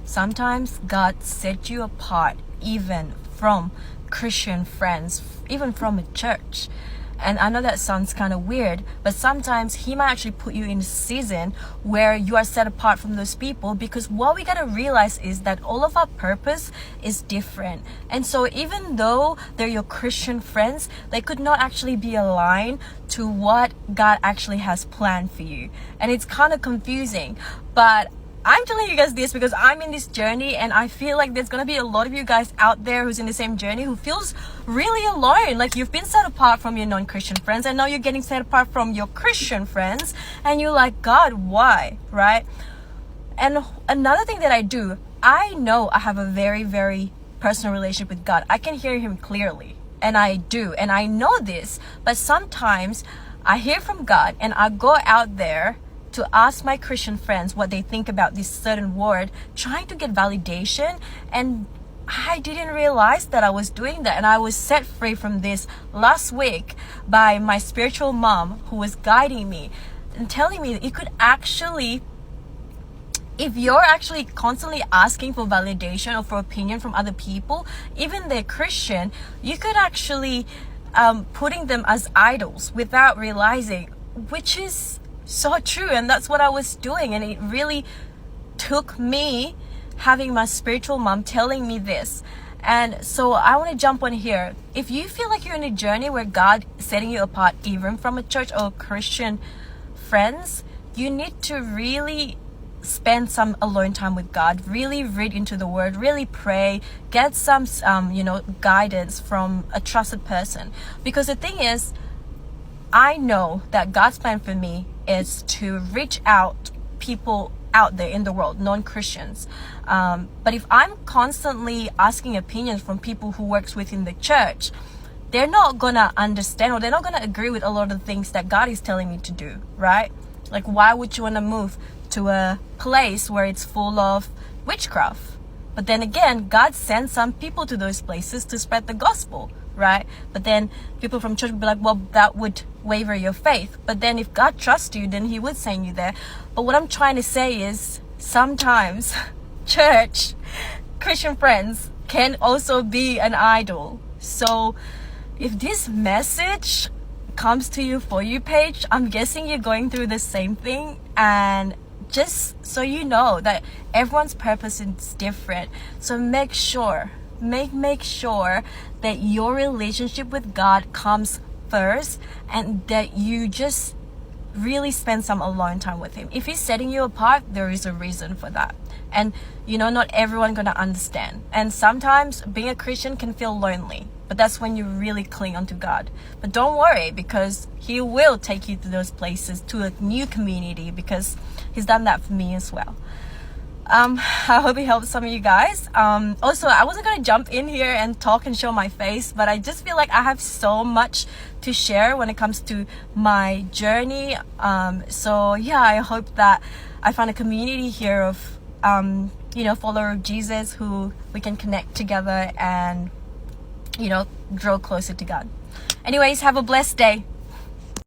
sometimes God set you apart even from Christian friends, even from a church. And I know that sounds kind of weird, but sometimes he might actually put you in a season where you are set apart from those people, because what we gotta realize is that all of our purpose is different. And so even though they're your Christian friends, they could not actually be aligned to what God actually has planned for you. And it's kind of confusing, but I'm telling you guys this because I'm in this journey, and I feel like there's gonna be a lot of you guys out there who's in the same journey who feels really alone. Like you've been set apart from your non-Christian friends, and now you're getting set apart from your Christian friends, and you're like, God, why? Right? And another thing that I do, I know I have a very, very personal relationship with God. I can hear him clearly, and I do, and I know this, but sometimes I hear from God and I go out there to ask my Christian friends what they think about this certain word, trying to get validation, and I didn't realize that I was doing that. And I was set free from this last week by my spiritual mom, who was guiding me and telling me that it could actually, if you're actually constantly asking for validation or for opinion from other people, even they're Christian, you could actually putting them as idols without realizing, which is so true. And that's what I was doing, and it really took me having my spiritual mom telling me this. And so I want to jump on here. If you feel like you're in a journey where God is setting you apart even from a church or Christian friends, you need to really spend some alone time with God, really read into the word, really pray, get some guidance from a trusted person. Because the thing is, I know that God's plan for me is to reach out people out there in the world, non-Christians. But if I'm constantly asking opinions from people who works within the church, they're not gonna understand, or they're not gonna agree with a lot of the things that God is telling me to do, right? Like, why would you want to move to a place where it's full of witchcraft? But then again, God sends some people to those places to spread the gospel, right? But then people from church would be like, well, that would waver your faith. But then if God trusts you, then he would send you there. But what I'm trying to say is, sometimes church, Christian friends can also be an idol. So if this message comes to you For You page, I'm guessing you're going through the same thing. And just so you know that everyone's purpose is different. So make sure that your relationship with God comes first, and that you just really spend some alone time with him. If he's setting you apart, there is a reason for that. And not everyone gonna understand. And sometimes being a Christian can feel lonely, but that's when you really cling onto God. But don't worry, because he will take you to those places, to a new community, because he's done that for me as well. I hope it helps some of you guys. Also, I wasn't going to jump in here and talk and show my face, but I just feel like I have so much to share when it comes to my journey. So yeah, I hope that I find a community here of, follower of Jesus, who we can connect together and, draw closer to God. Anyways, have a blessed day.